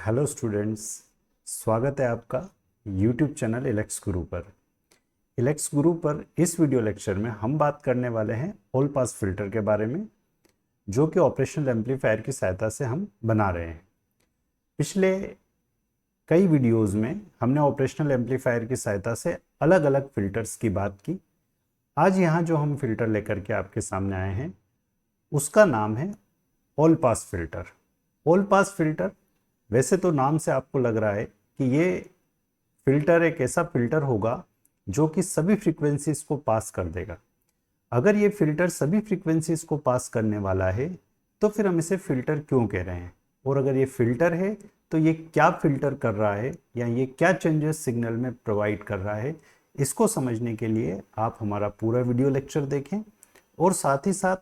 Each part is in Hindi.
हेलो स्टूडेंट्स, स्वागत है आपका यूट्यूब चैनल इलेक्स गुरु पर। इलेक्स गुरु पर इस वीडियो लेक्चर में हम बात करने वाले हैं ऑल पास फिल्टर के बारे में, जो कि ऑपरेशनल एम्पलीफायर की सहायता से हम बना रहे हैं। पिछले कई वीडियोस में हमने ऑपरेशनल एम्पलीफायर की सहायता से अलग अलग फिल्टर्स की बात की। आज यहाँ जो हम फिल्टर लेकर के आपके सामने आए हैं उसका नाम है all pass filter. All pass filter, वैसे तो नाम से आपको लग रहा है कि ये फिल्टर एक ऐसा फिल्टर होगा जो कि सभी फ्रीक्वेंसीज को पास कर देगा। अगर ये फिल्टर सभी फ्रीक्वेंसीज को पास करने वाला है तो फिर हम इसे फिल्टर क्यों कह रहे हैं, और अगर ये फिल्टर है तो ये क्या फिल्टर कर रहा है या ये क्या चेंजेस सिग्नल में प्रोवाइड कर रहा है, इसको समझने के लिए आप हमारा पूरा वीडियो लेक्चर देखें। और साथ ही साथ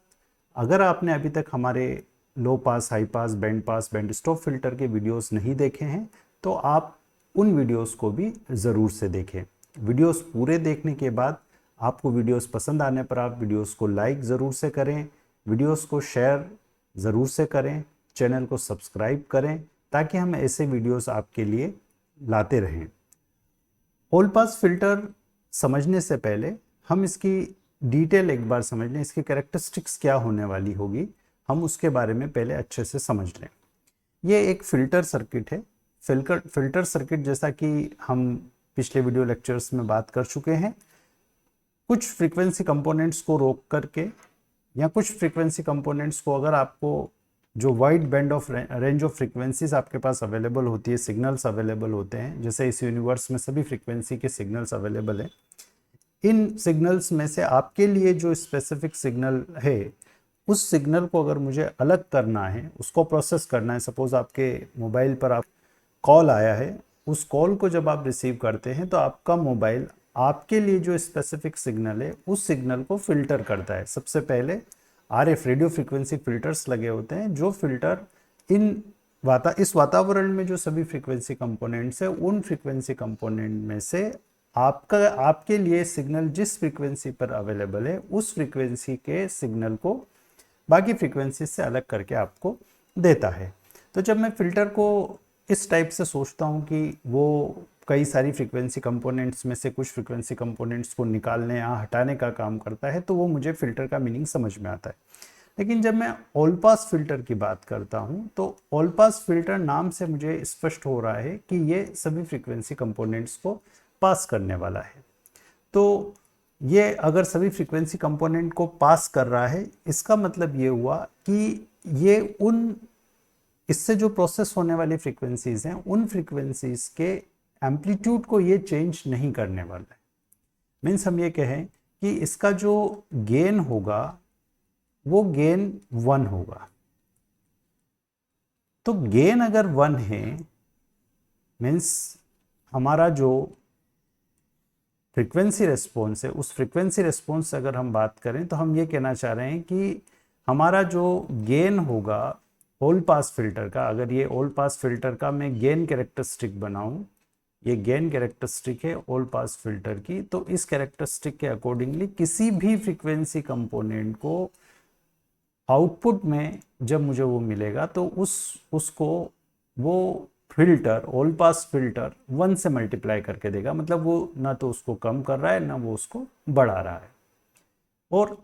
अगर आपने अभी तक हमारे low pass, high pass, band stop filter के वीडियोस नहीं देखे हैं तो आप उन वीडियोस को भी ज़रूर से देखें। वीडियोस पूरे देखने के बाद आपको वीडियोस पसंद आने पर आप वीडियोस को लाइक ज़रूर से करें, वीडियोस को शेयर ज़रूर से करें, चैनल को सब्सक्राइब करें ताकि हम ऐसे वीडियोस आपके लिए लाते रहें। ऑल पास फिल्टर समझने से पहले हम इसकी डिटेल एक बार समझ लें, इसकी कैरेक्टरिस्टिक्स क्या होने वाली होगी हम उसके बारे में पहले अच्छे से समझ लें। ये एक फिल्टर सर्किट है। फिल्टर सर्किट, जैसा कि हम पिछले वीडियो लेक्चर्स में बात कर चुके हैं, कुछ फ्रीक्वेंसी कंपोनेंट्स को रोक करके या कुछ फ्रीक्वेंसी कंपोनेंट्स को, अगर आपको जो wide band of range of frequencies आपके पास अवेलेबल होती है, सिग्नल्स अवेलेबल होते हैं, जैसे इस यूनिवर्स में सभी फ्रीक्वेंसी के सिग्नल्स अवेलेबल हैं, इन सिग्नल्स में से आपके लिए जो स्पेसिफिक सिग्नल है उस सिग्नल को अगर मुझे अलग करना है, उसको प्रोसेस करना है। सपोज आपके मोबाइल पर आप कॉल आया है, उस कॉल को जब आप रिसीव करते हैं तो आपका मोबाइल आपके लिए जो स्पेसिफिक सिग्नल है उस सिग्नल को फिल्टर करता है। सबसे पहले आरएफ रेडियो फ्रीक्वेंसी फिल्टर्स लगे होते हैं, जो फिल्टर इस वातावरण में जो सभी फ्रीक्वेंसी कंपोनेंट्स है उन फ्रीक्वेंसी कंपोनेंट में से आपके लिए सिग्नल जिस फ्रीक्वेंसी पर अवेलेबल है उस फ्रीक्वेंसी के सिग्नल को बाकी फ्रीक्वेंसी से अलग करके आपको देता है। तो जब मैं फिल्टर को इस टाइप से सोचता हूँ कि वो कई सारी फ्रीक्वेंसी कंपोनेंट्स में से कुछ फ्रीक्वेंसी कंपोनेंट्स को निकालने या हटाने का काम करता है, तो वो मुझे फिल्टर का मीनिंग समझ में आता है। लेकिन जब मैं ऑल पास फिल्टर की बात करता हूँ तो ऑल पास फिल्टर नाम से मुझे स्पष्ट हो रहा है कि ये सभी फ्रीक्वेंसी कंपोनेंट्स को पास करने वाला है। तो ये अगर सभी फ्रीक्वेंसी कंपोनेंट को पास कर रहा है, इसका मतलब ये हुआ कि ये उन इससे जो प्रोसेस होने वाली फ्रीक्वेंसीज हैं उन फ्रीक्वेंसीज के एम्पलीट्यूड को ये चेंज नहीं करने वाला है। मीन्स हम ये कहें कि इसका जो गेन होगा वो गेन 1 होगा। तो गेन अगर 1 है, मीन्स हमारा जो फ्रीक्वेंसी रेस्पॉन्स है उस फ्रीक्वेंसी रेस्पॉन्स से अगर हम बात करें तो हम ये कहना चाह रहे हैं कि हमारा जो गेन होगा ऑल पास फिल्टर का, अगर ये ऑल पास फिल्टर का मैं गेन कैरेक्टरिस्टिक बनाऊं, ये गेन कैरेक्टरिस्टिक है ऑल पास फिल्टर की, तो इस कैरेक्टरिस्टिक के अकॉर्डिंगली किसी भी फ्रीक्वेंसी कंपोनेंट को आउटपुट में जब मुझे वो मिलेगा तो उसको वो फिल्टर, ऑल पास फिल्टर 1 से मल्टीप्लाई करके देगा। मतलब वो ना तो उसको कम कर रहा है ना वो उसको बढ़ा रहा है, और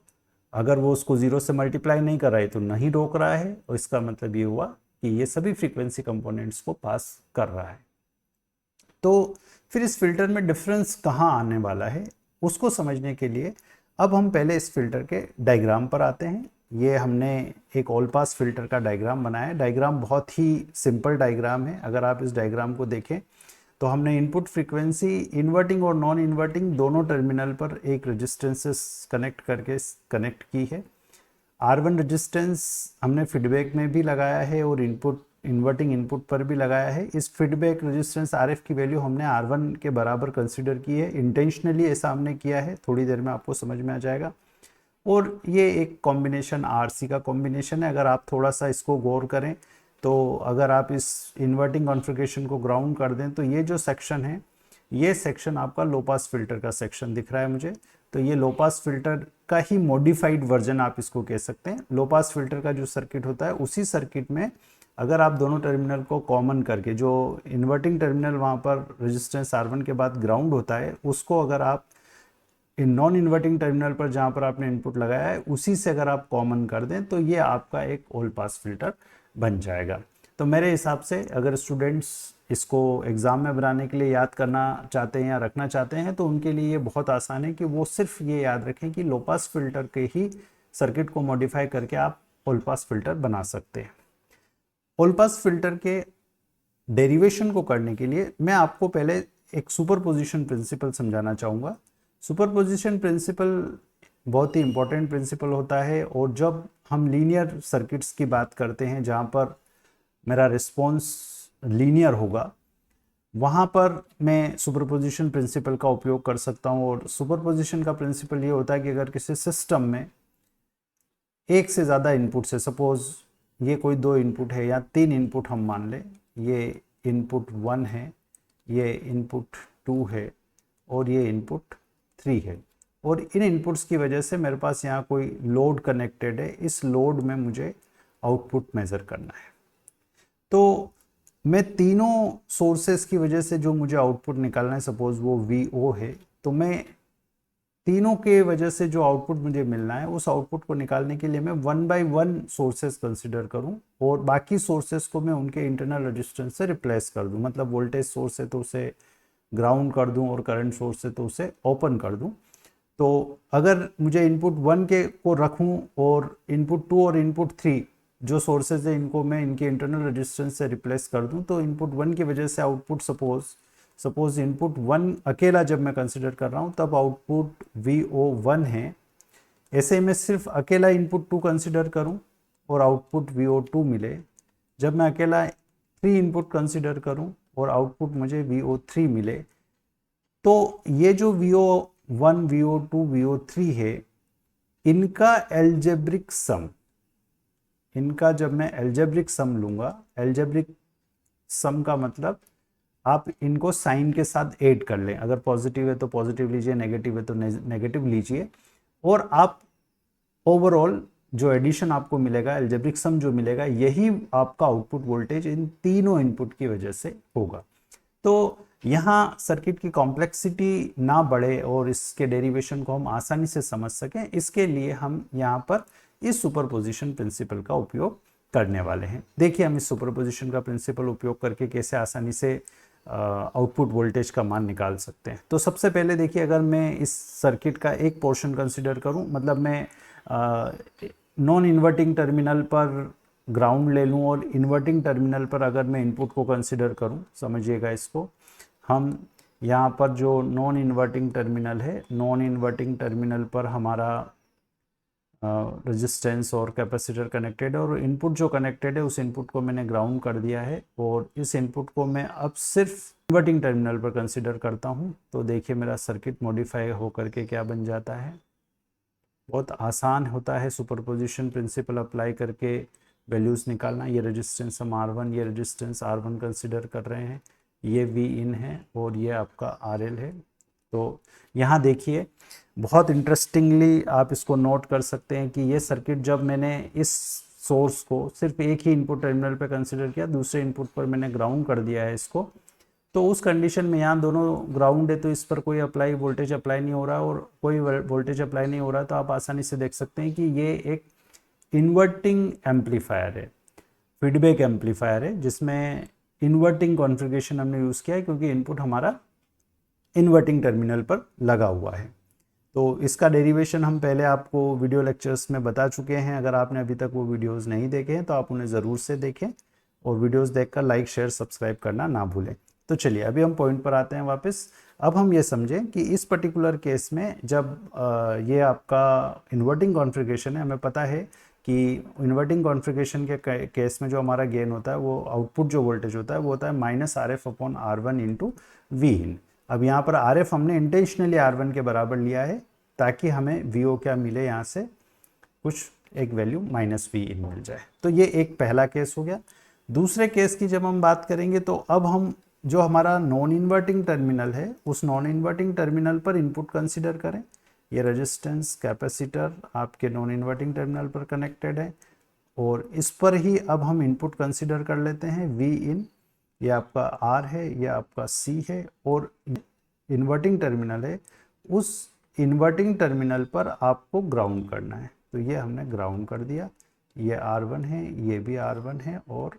अगर वो उसको 0 से मल्टीप्लाई नहीं कर रहा है तो नहीं रोक रहा है, और इसका मतलब ये हुआ कि ये सभी फ्रीक्वेंसी कंपोनेंट्स को पास कर रहा है। तो फिर इस फिल्टर में डिफरेंस कहाँ आने वाला है उसको समझने के लिए अब हम पहले इस फिल्टर के डायग्राम पर आते हैं। ये हमने एक ऑल पास फिल्टर का डायग्राम बनाया है। डायग्राम बहुत ही सिंपल डायग्राम है। अगर आप इस डायग्राम को देखें तो हमने इनपुट फ्रीक्वेंसी इन्वर्टिंग और नॉन इन्वर्टिंग दोनों टर्मिनल पर एक रेजिस्टेंसेस कनेक्ट की है। R1 रेजिस्टेंस हमने फीडबैक में भी लगाया है और इन्वर्टिंग इनपुट पर भी लगाया है। इस फीडबैक रेजिस्टेंस RF की वैल्यू हमने R1 के बराबर कंसीडर की है। इंटेंशनली ऐसा हमने किया है, थोड़ी देर में आपको समझ में आ जाएगा। और ये एक कॉम्बिनेशन RC का कॉम्बिनेशन है। अगर आप थोड़ा सा इसको गौर करें तो अगर आप इस इन्वर्टिंग कॉन्फ़िगरेशन को ग्राउंड कर दें तो ये जो सेक्शन है, ये सेक्शन आपका लो पास फिल्टर का सेक्शन दिख रहा है मुझे। तो ये लो पास फिल्टर का ही मॉडिफाइड वर्जन आप इसको कह सकते हैं। लो पास फिल्टर का जो सर्किट होता है उसी सर्किट में अगर आप दोनों टर्मिनल को कॉमन करके, जो इन्वर्टिंग टर्मिनल वहाँ पर रेजिस्टेंस R1 के बाद ग्राउंड होता है, उसको अगर आप इन नॉन इन्वर्टिंग टर्मिनल पर जहाँ पर आपने इनपुट लगाया है उसी से अगर आप कॉमन कर दें तो ये आपका एक ऑल पास फिल्टर बन जाएगा। तो मेरे हिसाब से अगर स्टूडेंट्स इसको एग्ज़ाम में बनाने के लिए याद करना चाहते हैं या रखना चाहते हैं तो उनके लिए ये बहुत आसान है कि वो सिर्फ ये याद रखें कि लो पास फिल्टर के ही सर्किट को मॉडिफाई करके आप ऑल पास फिल्टर बना सकते हैं। ऑल पास फिल्टर के डेरिवेशन को करने के लिए मैं आपको पहले एक सुपरपोजिशन प्रिंसिपल समझाना चाहूँगा। सुपरपोजिशन प्रिंसिपल बहुत ही इंपॉर्टेंट प्रिंसिपल होता है, और जब हम लीनियर सर्किट्स की बात करते हैं जहाँ पर मेरा रिस्पॉन्स लीनियर होगा, वहाँ पर मैं सुपरपोजिशन प्रिंसिपल का उपयोग कर सकता हूँ। और सुपरपोजिशन का प्रिंसिपल ये होता है कि अगर किसी सिस्टम में एक से ज़्यादा इनपुट से, सपोज ये कोई 2 इनपुट है या 3 इनपुट हम मान लें, ये इनपुट 1 है, ये इनपुट 2 है और ये इनपुट 3 है, और इन इनपुट्स की वजह से मेरे पास यहाँ कोई लोड कनेक्टेड है। इस लोड में मुझे आउटपुट मेज़र करना है। तो मैं तीनों सोर्सेस की वजह से जो मुझे आउटपुट निकालना है, सपोज वो VO है, तो मैं तीनों के वजह से जो आउटपुट मुझे मिलना है उस आउटपुट को निकालने के लिए मैं 1 बाय 1 सोर्सेस कंसिडर करूं, और बाकी सोर्सेस को मैं उनके इंटरनल रेजिस्टेंस से रिप्लेस कर दूं। मतलब वोल्टेज सोर्स है तो उसे ग्राउंड कर दूं, और करंट सोर्स है तो उसे ओपन कर दूं। तो अगर मुझे इनपुट 1 के को रखूं और इनपुट 2 और इनपुट 3 जो सोर्सेज है इनको मैं इनके इंटरनल रेजिस्टेंस से रिप्लेस कर दूं, तो इनपुट 1 की वजह से आउटपुट सपोज इनपुट 1 अकेला जब मैं कंसिडर कर रहा हूं तब आउटपुट VO1 है। ऐसे में सिर्फ अकेला इनपुट 2 कंसिडर करूं और आउटपुट VO2 मिले। जब मैं अकेला 3 इनपुट कंसिडर करूं और आउटपुट मुझे VO3 मिले, तो ये जो VO1 VO2 VO3 है, इनका एल्जेब्रिक सम, इनका जब मैं एल्जेब्रिक सम लूंगा, एल्जेब्रिक सम का मतलब आप इनको साइन के साथ ऐड कर लें। अगर पॉजिटिव है तो पॉजिटिव लीजिए, नेगेटिव है तो नेगेटिव लीजिए, और आप ओवरऑल जो एडिशन आपको मिलेगा, एल्जेब्रिक सम जो मिलेगा, यही आपका आउटपुट वोल्टेज इन तीनों इनपुट की वजह से होगा। तो यहाँ सर्किट की कॉम्प्लेक्सिटी ना बढ़े और इसके डेरिवेशन को हम आसानी से समझ सकें, इसके लिए हम यहाँ पर इस सुपरपोजिशन प्रिंसिपल का उपयोग करने वाले हैं। देखिए हम इस सुपरपोजिशन का प्रिंसिपल उपयोग करके कैसे आसानी से आउटपुट वोल्टेज का मान निकाल सकते हैं। तो सबसे पहले देखिए, अगर मैं इस सर्किट का एक पोर्शन कंसिडर करूं, मतलब मैं नॉन इन्वर्टिंग टर्मिनल पर ग्राउंड ले लूं और इन्वर्टिंग टर्मिनल पर अगर मैं इनपुट को कंसिडर करूं, समझिएगा इसको, हम यहाँ पर जो नॉन इन्वर्टिंग टर्मिनल है, नॉन इन्वर्टिंग टर्मिनल पर हमारा रेजिस्टेंस और कैपेसिटर कनेक्टेड है, और इनपुट जो कनेक्टेड है उस इनपुट को मैंने ग्राउंड कर दिया है, और इस इनपुट को मैं अब सिर्फ इन्वर्टिंग टर्मिनल पर कंसिडर करता हूं। तो देखिए मेरा सर्किट मॉडिफाई होकर के क्या बन जाता है। बहुत आसान होता है सुपरपोजिशन प्रिंसिपल अप्लाई करके वैल्यूज़ निकालना। ये रेजिस्टेंस हम R1, ये रेजिस्टेंस R1 कंसिडर कर रहे हैं, ये V इन है और ये आपका RL है। तो यहाँ देखिए बहुत इंटरेस्टिंगली आप इसको नोट कर सकते हैं कि ये सर्किट जब मैंने इस सोर्स को सिर्फ एक ही इनपुट टर्मिनल पे कंसिडर किया, दूसरे इनपुट पर मैंने ग्राउंड कर दिया है इसको, तो उस कंडीशन में यहाँ दोनों ग्राउंड है तो इस पर कोई वोल्टेज अप्लाई नहीं हो रहा, और कोई वोल्टेज अप्लाई नहीं हो रहा, तो आप आसानी से देख सकते हैं कि ये एक इन्वर्टिंग एम्पलीफायर है, फीडबैक एम्पलीफायर है, जिसमें इन्वर्टिंग कॉन्फ़िगरेशन हमने यूज़ किया है क्योंकि इनपुट हमारा इन्वर्टिंग टर्मिनल पर लगा हुआ है। तो इसका डेरिवेशन हम पहले आपको वीडियो लेक्चर्स में बता चुके हैं। अगर आपने अभी तक वो वीडियोस नहीं देखे हैं तो आप उन्हें ज़रूर से देखें, और वीडियोस देखकर लाइक शेयर सब्सक्राइब करना ना भूलें। तो चलिए अभी हम पॉइंट पर आते हैं वापस। अब हम ये समझें कि इस पर्टिकुलर केस में जब ये आपका इन्वर्टिंग कॉन्फ़िगरेशन है, हमें पता है कि इन्वर्टिंग कॉन्फ़िगरेशन के केस में जो हमारा गेन होता है, वो आउटपुट जो वोल्टेज होता है वो होता है -RF/R1 इंटू Vin। अब यहाँ पर RF हमने इंटेंशनली R1 के बराबर लिया है ताकि हमें VO क्या मिले, यहाँ से कुछ एक वैल्यू -Vin मिल जाए। तो ये एक पहला केस हो गया। दूसरे केस की जब हम बात करेंगे तो अब हम जो हमारा नॉन इन्वर्टिंग टर्मिनल है उस नॉन इन्वर्टिंग टर्मिनल पर इनपुट कंसिडर करें। ये रेजिस्टेंस कैपेसिटर आपके नॉन इन्वर्टिंग टर्मिनल पर कनेक्टेड है, और इस पर ही अब हम इनपुट कंसिडर कर लेते हैं वी इन, ये आपका आर है, ये आपका सी है, और इन्वर्टिंग टर्मिनल है, उस इन्वर्टिंग टर्मिनल पर आपको ग्राउंड करना है। तो ये हमने ग्राउंड कर दिया, ये R1 है, ये भी R1 है, और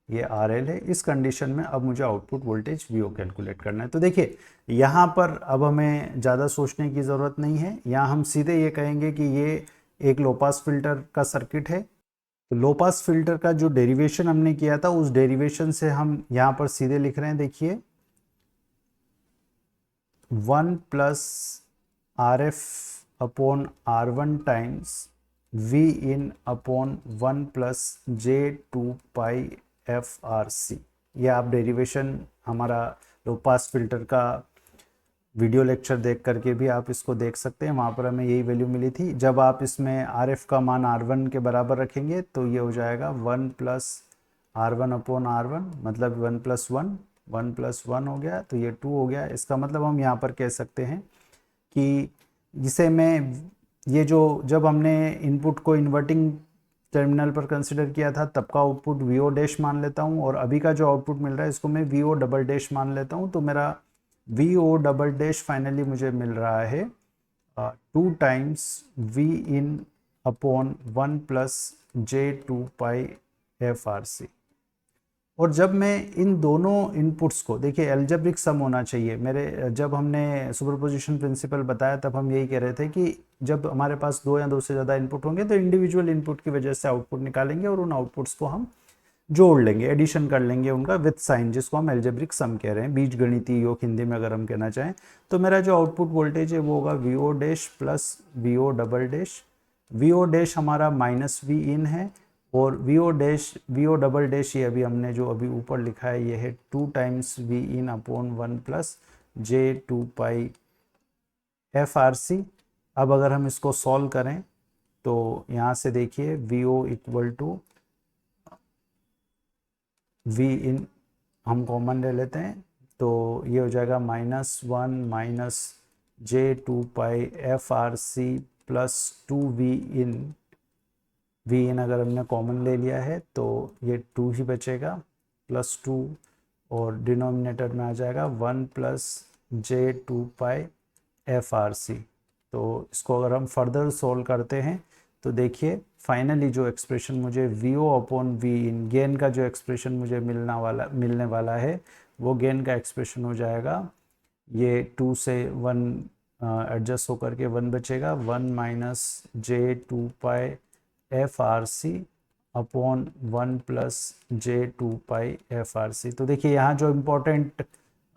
ये RL है। इस कंडीशन में अब मुझे आउटपुट वोल्टेज VO कैलकुलेट करना है। तो देखिए यहाँ पर अब हमें ज़्यादा सोचने की ज़रूरत नहीं है, यहाँ हम सीधे ये कहेंगे कि ये एक लो पास फिल्टर का सर्किट है। तो लो पास फिल्टर का जो डेरिवेशन हमने किया था, उस डेरिवेशन से हम यहाँ पर सीधे लिख रहे हैं, देखिए 1 plus RF upon R1 times V इन अपॉन 1 प्लस J2 पाई FRC। ये आप डेरिवेशन हमारा लो पास फिल्टर का वीडियो लेक्चर देख करके भी आप इसको देख सकते हैं, वहाँ पर हमें यही वैल्यू मिली थी। जब आप इसमें RF का मान R1 के बराबर रखेंगे तो ये हो जाएगा 1 प्लस R1 अपॉन R1, मतलब 1 प्लस 1, 1 प्लस 1 हो गया, तो ये 2 हो गया। इसका मतलब हम यहाँ पर कह सकते हैं कि जिसे मैं ये जो जब हमने इनपुट को इन्वर्टिंग टर्मिनल पर कंसिडर किया था तब का आउटपुट VO डैश मान लेता हूँ, और अभी का जो आउटपुट मिल रहा है इसको मैं VO डबल डैश मान लेता हूँ। तो मेरा VO डबल डैश फाइनली मुझे मिल रहा है 2 टाइम्स V इन अपॉन 1 प्लस J2 पाई FRC। और जब मैं इन दोनों इनपुट्स को, देखिए एल्जेब्रिक सम होना चाहिए मेरे, जब हमने सुपरपोजिशन प्रिंसिपल बताया तब हम यही कह रहे थे कि जब हमारे पास 2 या 2 से ज़्यादा इनपुट होंगे तो इंडिविजुअल इनपुट की वजह से आउटपुट निकालेंगे और उन आउटपुट्स को हम जोड़ लेंगे, एडिशन कर लेंगे उनका विथ साइन, जिसको हम एल्जेब्रिक सम कह रहे हैं, बीजगणितीय योग हिंदी में अगर हम कहना चाहें। तो मेरा जो आउटपुट वोल्टेज है वो होगा VO dash plus VO double dash. VO dash हमारा माइनस V इन है, और VO dash VO double dash ये अभी हमने जो अभी ऊपर लिखा है ये है 2 टाइम्स V इन अपॉन 1 प्लस J2 पाई FRC। अब अगर हम इसको सॉल्व करें तो यहाँ से देखिए VO इक्वल टू V इन हम कॉमन ले लेते हैं, तो ये हो जाएगा -1 माइनस J2 पाई FRC प्लस 2V इन अगर हमने कॉमन ले लिया है तो ये 2 ही बचेगा प्लस 2, और डिनोमिनेटर में आ जाएगा 1 प्लस J2 पाई FRC। तो इसको अगर हम फर्दर सोल्व करते हैं तो देखिए फाइनली जो एक्सप्रेशन मुझे VO अपॉन V इन गेन का जो एक्सप्रेशन मुझे मिलने वाला है वो गेन का एक्सप्रेशन हो जाएगा, ये 2 से 1 एडजस्ट होकर के 1 बचेगा, 1 माइनस J2 पाई FRC अपॉन 1 प्लस J2 पाई FRC। तो देखिए यहाँ जो इम्पोर्टेंट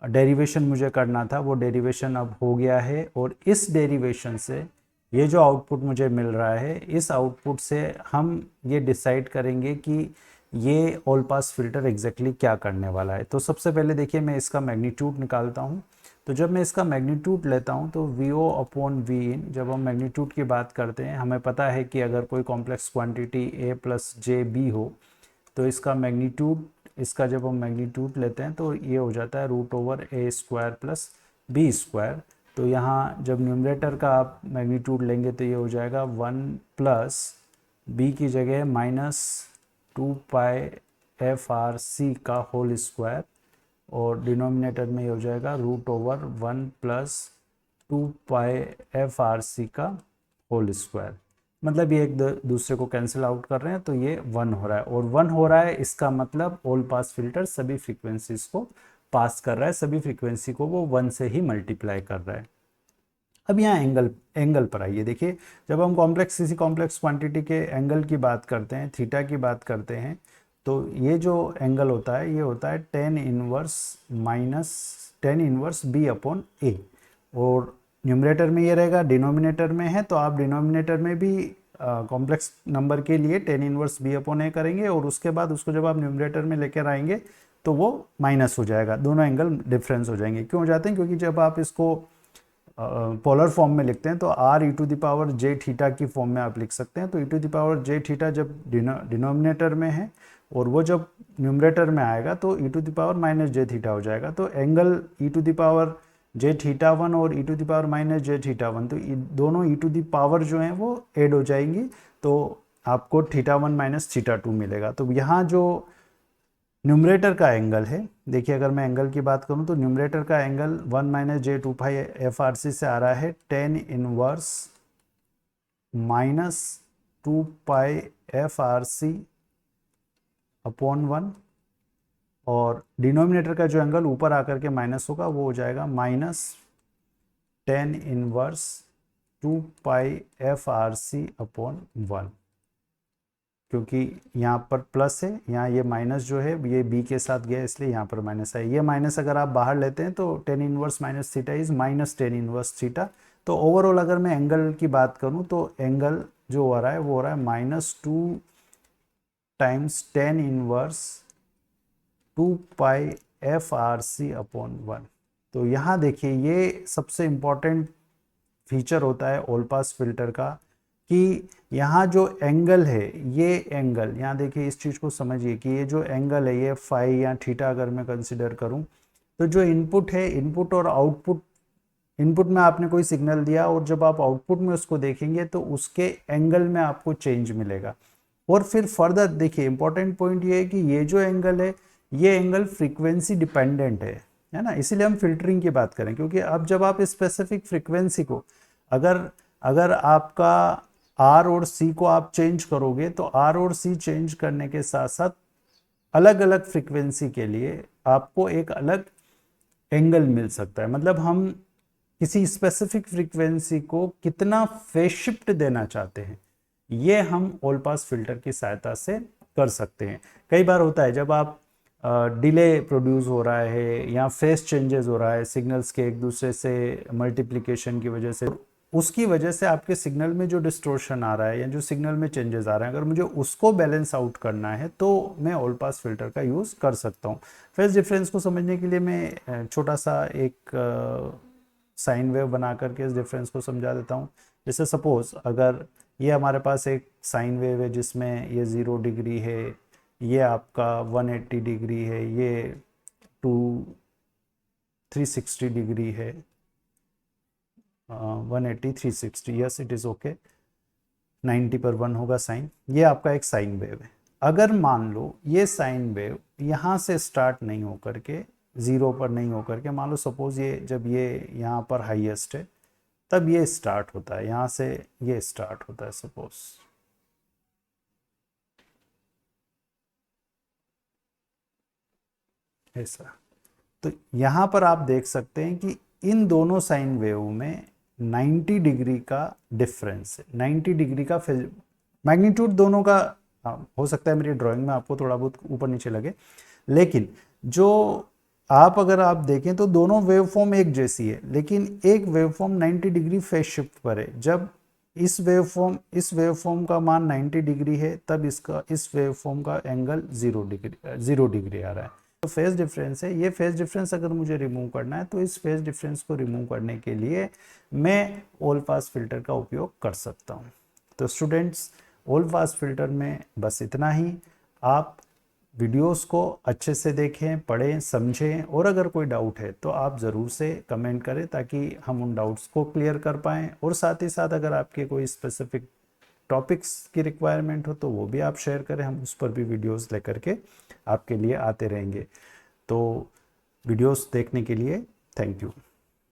डेरिवेशन मुझे करना था वो डेरिवेशन अब हो गया है, और इस डेरिवेशन से ये जो आउटपुट मुझे मिल रहा है, इस आउटपुट से हम ये डिसाइड करेंगे कि ये ऑल पास फिल्टर एग्जैक्टली क्या करने वाला है। तो सबसे पहले देखिए मैं इसका मैग्नीट्यूड निकालता हूँ। तो जब मैं इसका मैग्नीट्यूड लेता हूँ तो VO अपॉन V इन, जब हम मैग्नीट्यूड की बात करते हैं हमें पता है कि अगर कोई complex quantity A plus JB हो तो इसका मैग्नीट्यूड, इसका जब हम मैग्नीट्यूड लेते हैं तो ये हो जाता है √A² प्लस B²। तो यहाँ जब न्यूमरेटर का आप मैग्नीट्यूड लेंगे तो ये हो जाएगा 1 प्लस B की जगह -2 पाई FRC का होल स्क्वायर, और डिनोमिनेटर में ये हो जाएगा √1 प्लस 2 पाई FRC का होल स्क्वायर। मतलब ये एक दूसरे को कैंसिल आउट कर रहे हैं तो ये 1 हो रहा है, और 1 हो रहा है इसका मतलब ऑल पास फिल्टर सभी फ्रीक्वेंसीज को पास कर रहा है, सभी फ्रीक्वेंसी को वो 1 से ही मल्टीप्लाई कर रहा है। अब यहाँ एंगल पर आइए, देखिए जब हम किसी कॉम्प्लेक्स क्वांटिटी के एंगल की बात करते हैं, थीटा की बात करते हैं, तो ये जो एंगल होता है ये होता है tan inverse B upon A, और न्यूमरेटर में ये रहेगा, डिनोमिनेटर में है तो आप डिनोमिनेटर में भी कॉम्प्लेक्स नंबर के लिए tan inverse B upon A करेंगे, और उसके बाद उसको जब आप न्यूमरेटर में लेकर आएंगे तो वो माइनस हो जाएगा, दोनों एंगल डिफरेंस हो जाएंगे। क्यों हो जाते हैं? क्योंकि जब आप इसको पोलर फॉर्म में लिखते हैं तो r e⁻j थीटा की फॉर्म में आप लिख सकते हैं। तो e⁻j थीटा जब डिनोमिनेटर में है और वो जब न्यूमरेटर में आएगा तो e⁻ - j थीटा हो जाएगा। तो एंगल e⁻j थीटा1 और e⁻j थीटा1, तो दोनों e⁻ जो हैं वो ऐड हो जाएंगी, तो आपको θ1 माइनस θ2 मिलेगा। तो यहाँ जो न्यूमरेटर का एंगल है, देखिए अगर मैं एंगल की बात करूं तो न्यूमरेटर का एंगल 1 माइनस जे 2 पाई एफ आर सी से आ रहा है tan इनवर्स माइनस 2 पाई एफ आर सी अपॉन 1, और डिनोमिनेटर का जो एंगल ऊपर आकर के माइनस होगा वो हो जाएगा माइनस tan इनवर्स 2 पाई एफ आर सी अपॉन 1। क्योंकि यहाँ पर प्लस है, यहाँ ये माइनस जो है ये b के साथ गया इसलिए यहाँ पर माइनस है। ये माइनस अगर आप बाहर लेते हैं तो tan inverse minus theta is minus tan inverse theta. तो ओवरऑल अगर मैं एंगल की बात करूँ तो एंगल जो हो रहा है वो हो रहा है -2 टाइम्स tan इनवर्स 2 पाई एफ आर सी अपॉन 1। तो यहाँ देखिए ये सबसे इम्पॉर्टेंट फीचर होता है ऑल पास फिल्टर का कि यहाँ जो एंगल है, ये एंगल यहाँ देखिए, इस चीज़ को समझिए कि ये जो एंगल है ये फाई या थीटा अगर मैं कंसिडर करूँ, तो जो इनपुट है, इनपुट और आउटपुट, इनपुट में आपने कोई सिग्नल दिया और जब आप आउटपुट में उसको देखेंगे तो उसके एंगल में आपको चेंज मिलेगा। और फिर फर्दर देखिए इंपॉर्टेंट पॉइंट ये है कि ये जो एंगल है ये एंगल फ्रीक्वेंसी डिपेंडेंट है ना, इसीलिए हम फिल्टरिंग की बात करें। क्योंकि अब जब आप स्पेसिफिक फ्रीक्वेंसी को अगर आपका आर और सी को आप चेंज करोगे तो आर और सी चेंज करने के साथ साथ अलग अलग फ्रीक्वेंसी के लिए आपको एक अलग एंगल मिल सकता है। मतलब हम किसी स्पेसिफिक फ्रीक्वेंसी को कितना फेज शिफ्ट देना चाहते हैं ये हम ऑल पास फिल्टर की सहायता से कर सकते हैं। कई बार होता है जब आप डिले प्रोड्यूस हो रहा है या फेज चेंजेस हो रहा है सिग्नल्स के एक दूसरे से मल्टीप्लिकेशन की वजह से, उसकी वजह से आपके सिग्नल में जो डिस्टोर्शन आ रहा है या जो सिग्नल में चेंजेस आ रहे हैं, अगर मुझे उसको बैलेंस आउट करना है तो मैं ऑल पास फिल्टर का यूज़ कर सकता हूँ। फेज डिफरेंस को समझने के लिए मैं छोटा सा एक साइन वेव बना करके इस डिफरेंस को समझा देता हूँ। जैसे सपोज अगर ये हमारे पास एक साइन वेव है जिसमें ये 0 डिग्री है, ये आपका 180 डिग्री है, ये 360 डिग्री है, 180 360, यस इट इज़ ओके, 90 पर 1 होगा साइन। ये आपका एक साइन वेव है। अगर मान लो ये साइन वेव यहाँ से स्टार्ट नहीं होकर के 0 पर नहीं होकर के, मान लो सपोज ये जब ये यहाँ पर हाईएस्ट है तब ये स्टार्ट होता है, यहाँ से ये स्टार्ट होता है सपोज, ऐसा। तो यहाँ पर आप देख सकते हैं कि इन दोनों साइन वेव में 90 डिग्री का डिफरेंस है, 90 डिग्री का मैग्नीट्यूड दोनों का हो सकता है मेरी ड्राइंग में आपको थोड़ा बहुत ऊपर नीचे लगे, लेकिन जो अगर आप देखें तो दोनों वेवफॉर्म एक जैसी है, लेकिन एक वेवफॉर्म 90 डिग्री फेज शिफ्ट पर है। जब इस वेवफॉर्म का मान 90 डिग्री है तब इस वेवफॉर्म का एंगल 0 डिग्री आ रहा है। तो फेज डिफरेंस है, ये फेज डिफरेंस अगर मुझे रिमूव करना है तो इस फेज डिफरेंस को रिमूव करने के लिए मैं ऑल पास फिल्टर का उपयोग कर सकता हूँ। तो स्टूडेंट्स, ऑल पास फिल्टर में बस इतना ही। आप वीडियोस को अच्छे से देखें, पढ़ें, समझें, और अगर कोई डाउट है तो आप ज़रूर से कमेंट करें ताकि हम उन डाउट्स को क्लियर कर पाएँ। और साथ ही साथ अगर आपके कोई स्पेसिफिक टॉपिक्स की रिक्वायरमेंट हो तो वो भी आप शेयर करें, हम उस पर भी वीडियोस लेकर के आपके लिए आते रहेंगे। तो वीडियोस देखने के लिए थैंक यू।